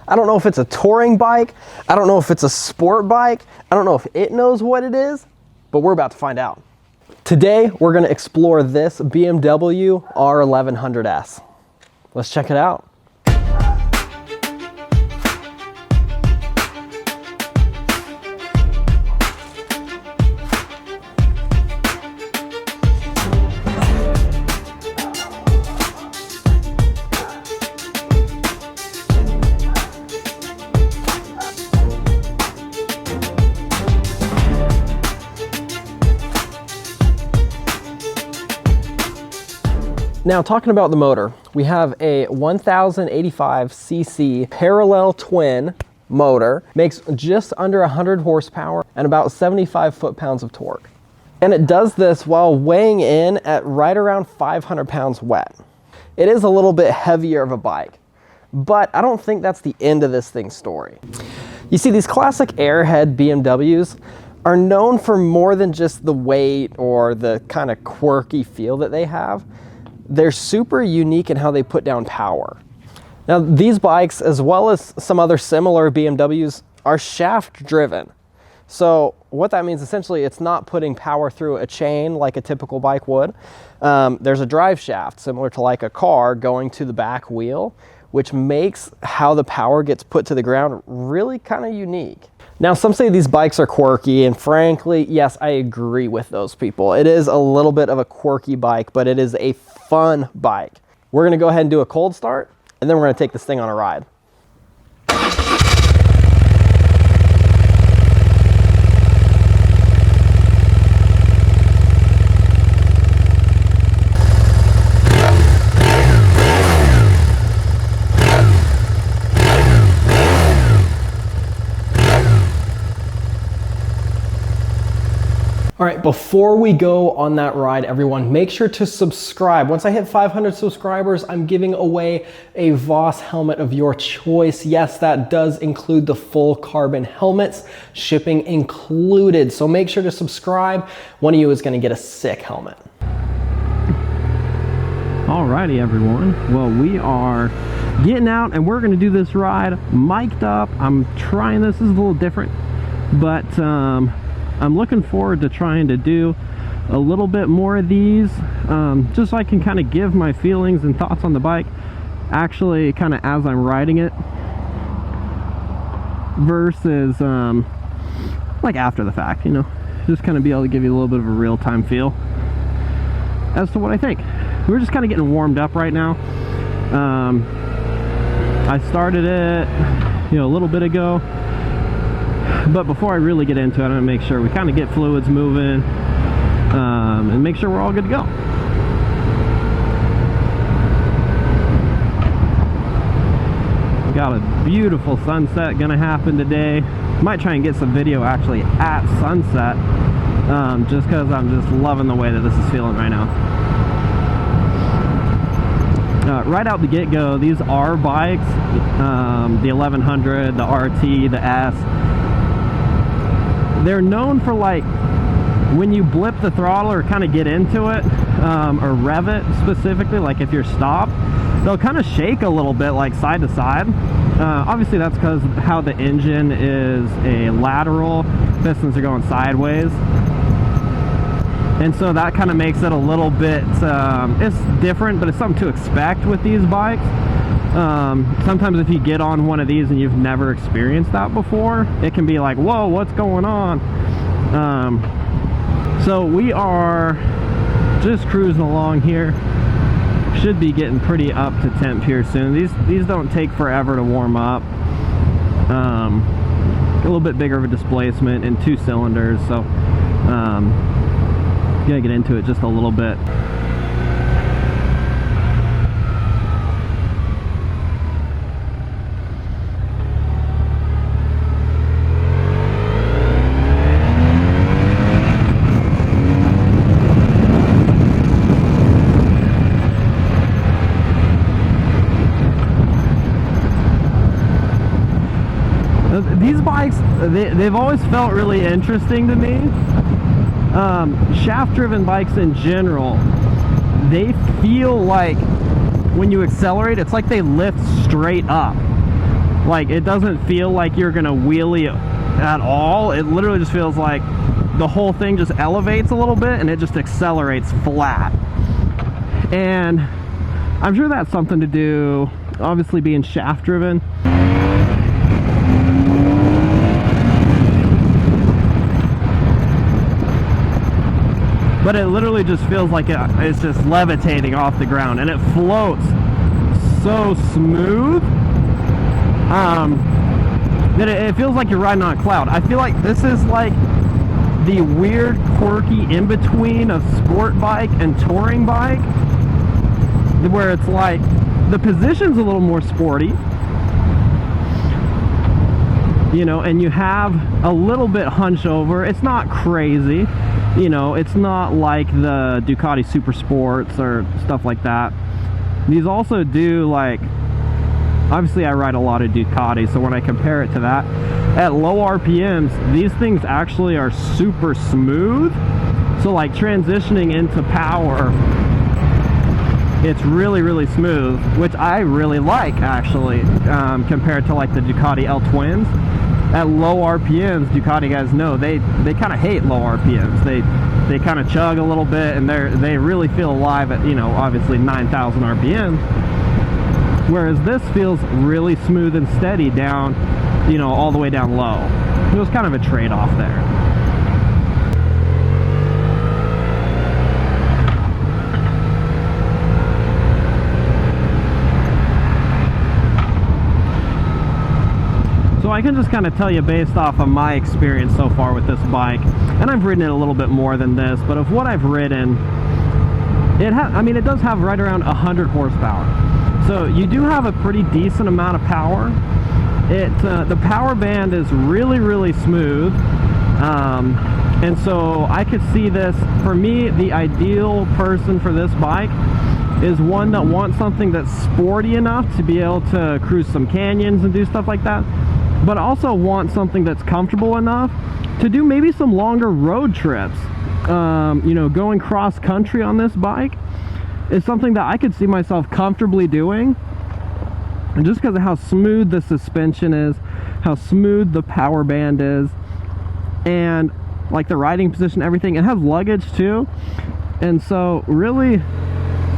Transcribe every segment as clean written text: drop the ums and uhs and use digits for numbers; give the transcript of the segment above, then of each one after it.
I don't know if it's a touring bike. I don't know if it's a sport bike. I don't know if it knows what it is, but we're about to find out. Today, we're gonna explore this BMW R1100S. Let's check it out. Now, talking about the motor, we have a 1085cc parallel twin motor, makes just under 100 horsepower and about 75 foot-pounds of torque. And it does this while weighing in at right around 500 pounds wet. It is a little bit heavier of a bike, but I don't think that's the end of this thing's story. You see, these classic airhead BMWs are known for more than just the weight or the kind of quirky feel that they have. They're super unique in how they put down power. Now, these bikes, as well as some other similar BMWs, are shaft driven. So what that means, essentially, it's not putting power through a chain like a typical bike would. There's a drive shaft, similar to like a car, going to the back wheel, which makes how the power gets put to the ground really kind of unique. Now, some say these bikes are quirky, and frankly, yes, I agree with those people. It is a little bit of a quirky bike, but it is a fun bike. We're gonna go ahead and do a cold start, and then we're gonna take this thing on a ride. All right, before we go on that ride, everyone, make sure to subscribe. Once I hit 500 subscribers, I'm giving away a Voss helmet of your choice. Yes, that does include the full carbon helmets, shipping included. So make sure to subscribe. One of you is gonna get a sick helmet. Alrighty, everyone. Well, we are getting out and we're gonna do this ride mic'd up. I'm trying this. This is a little different, but I'm looking forward to trying to do a little bit more of these, just so I can kind of give my feelings and thoughts on the bike actually kind of as I'm riding it versus like after the fact, you know, just kind of be able to give you a little bit of a real-time feel as to what I think. We're just kind of getting warmed up right now. I started it, you know, a little bit ago. But before I really get into it, I'm gonna make sure we kind of get fluids moving and make sure we're all good to go. We got a beautiful sunset gonna happen today. Might try and get some video actually at sunset, just because I'm just loving the way that this is feeling right now. Right out the get-go, these are bikes, the 1100, the RT, the S. They're known for, like, when you blip the throttle or kind of get into it, or rev it specifically, like if you're stopped, they'll kind of shake a little bit, like side to side. Obviously that's because how the engine is a lateral, pistons are going sideways. And so that kind of makes it a little bit, it's different, but it's something to expect with these bikes. Sometimes if you get on one of these and you've never experienced that before, it can be like, whoa, what's going on? So we are just cruising along here. Should be getting pretty up to temp here soon. These don't take forever to warm up. A little bit bigger of a displacement in 2 cylinders, so gotta get into it just a little bit. These bikes, they've always felt really interesting to me. Shaft-driven bikes in general, they feel like when you accelerate, it's like they lift straight up. Like, it doesn't feel like you're gonna wheelie at all. It literally just feels like the whole thing just elevates a little bit and it just accelerates flat. And I'm sure that's something to do, obviously being shaft driven. But it literally just feels like it's just levitating off the ground, and it floats so smooth that it feels like you're riding on a cloud. I feel like this is like the weird, quirky in-between of sport bike and touring bike, where it's like the position's a little more sporty, you know, and you have a little bit hunch over. It's not crazy, you know, it's not like the Ducati Super Sports or stuff like that. These also do, like, obviously I ride a lot of Ducati, so when I compare it to that, at low RPMs, these things actually are super smooth. So like transitioning into power, it's really, really smooth, which I really like actually, compared to like the Ducati L Twins. At low RPMs, Ducati guys know they kind of hate low RPMs. They kind of chug a little bit, and they really feel alive at, you know, obviously 9,000 RPMs. Whereas this feels really smooth and steady down, you know, all the way down low. It was kind of a trade-off there. So I can just kind of tell you based off of my experience so far with this bike, and I've ridden it a little bit more than this, but of what I've ridden, I mean, it does have right around 100 horsepower. So you do have a pretty decent amount of power. The power band is really, really smooth. And so I could see this, for me, the ideal person for this bike is one that wants something that's sporty enough to be able to cruise some canyons and do stuff like that, but also wants something that's comfortable enough to do maybe some longer road trips. You know, going cross country on this bike is something that I could see myself comfortably doing, and just because of how smooth the suspension is, how smooth the power band is, and like the riding position, everything. It has luggage too, and so really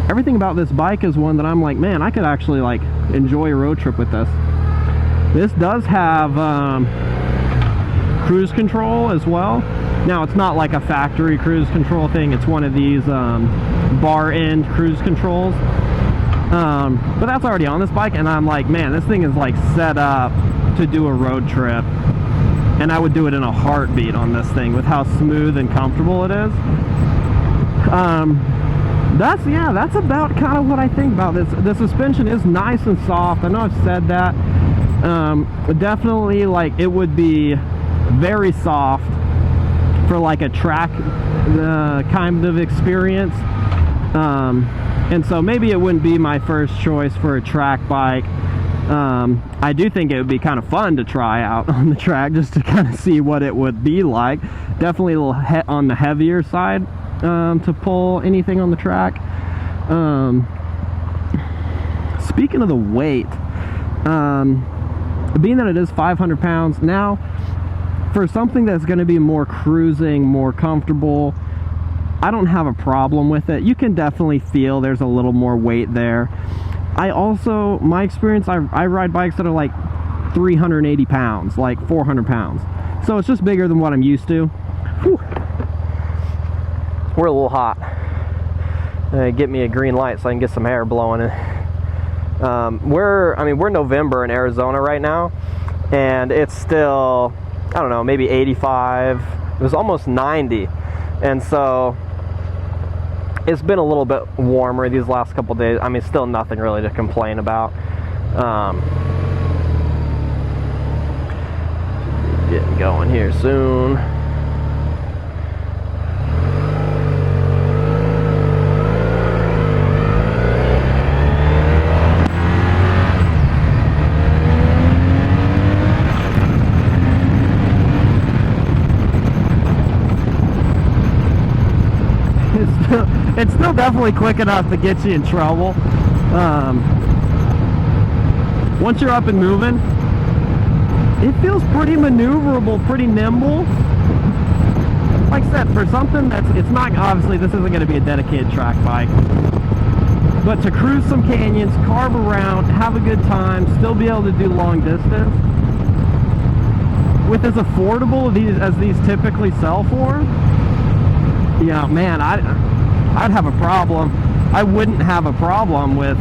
everything about this bike is one that I'm like, man, I could actually like enjoy a road trip with this. This does have cruise control as well. Now, it's not like a factory cruise control thing. It's one of these bar end cruise controls. But that's already on this bike, and I'm like, man, this thing is like set up to do a road trip. And I would do it in a heartbeat on this thing with how smooth and comfortable it is. That's about kind of what I think about this. The suspension is nice and soft. I know I've said that. Definitely, like, it would be very soft for like a track kind of experience, and so maybe it wouldn't be my first choice for a track bike. I do think it would be kind of fun to try out on the track just to kind of see what it would be like. Definitely a little on the heavier side to pull anything on the track. Speaking of the weight, being that it is 500 pounds now, for something that's going to be more cruising, more comfortable, I don't have a problem with it. You can definitely feel there's a little more weight there. I also, my experience, I ride bikes that are like 380 pounds, like 400 pounds. So it's just bigger than what I'm used to. Whew. We're a little hot. Get me a green light so I can get some air blowing in. We're November in Arizona right now, and it's still, I don't know, maybe 85. It was almost 90, and so it's been a little bit warmer these last couple days. I mean, still nothing really to complain about. Getting going here soon. It's still definitely quick enough to get you in trouble. Once you're up and moving, it feels pretty maneuverable, pretty nimble. Like I said, for something that's, it's not, obviously this isn't going to be a dedicated track bike, but to cruise some canyons, carve around, have a good time, still be able to do long distance, with as affordable as these typically sell for, yeah, man, I'd have a problem. I wouldn't have a problem with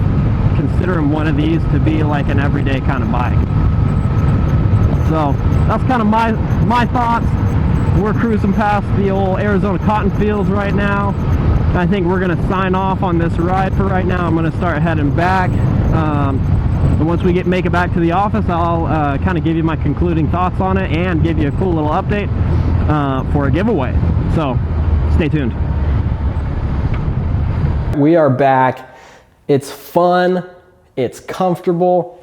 considering one of these to be like an everyday kind of bike. So that's kind of my thoughts. We're cruising past the old Arizona cotton fields right now. I think we're gonna sign off on this ride for right now. I'm gonna start heading back. And once we make it back to the office, I'll kind of give you my concluding thoughts on it and give you a cool little update for a giveaway. So stay tuned. We are back. It's fun, it's comfortable,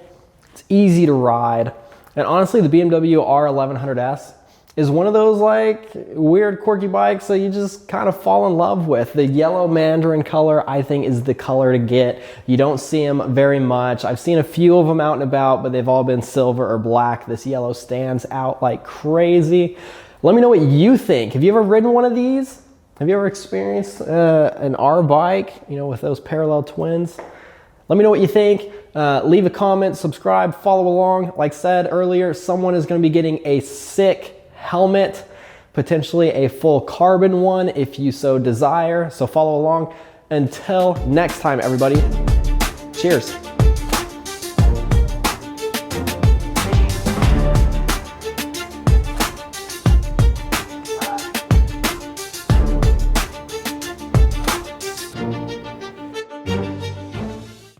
it's easy to ride. And honestly, the BMW R1100S is one of those like weird quirky bikes that you just kind of fall in love with. The yellow mandarin color, I think, is the color to get. You don't see them very much. I've seen a few of them out and about, but they've all been silver or black. This yellow stands out like crazy. Let me know what you think. Have you ever ridden one of these? Have you ever experienced an R bike, you know, with those parallel twins? Let me know what you think. Leave a comment, subscribe, follow along. Like I said earlier, someone is going to be getting a sick helmet, potentially a full carbon one if you so desire. So follow along. Until next time, everybody, cheers.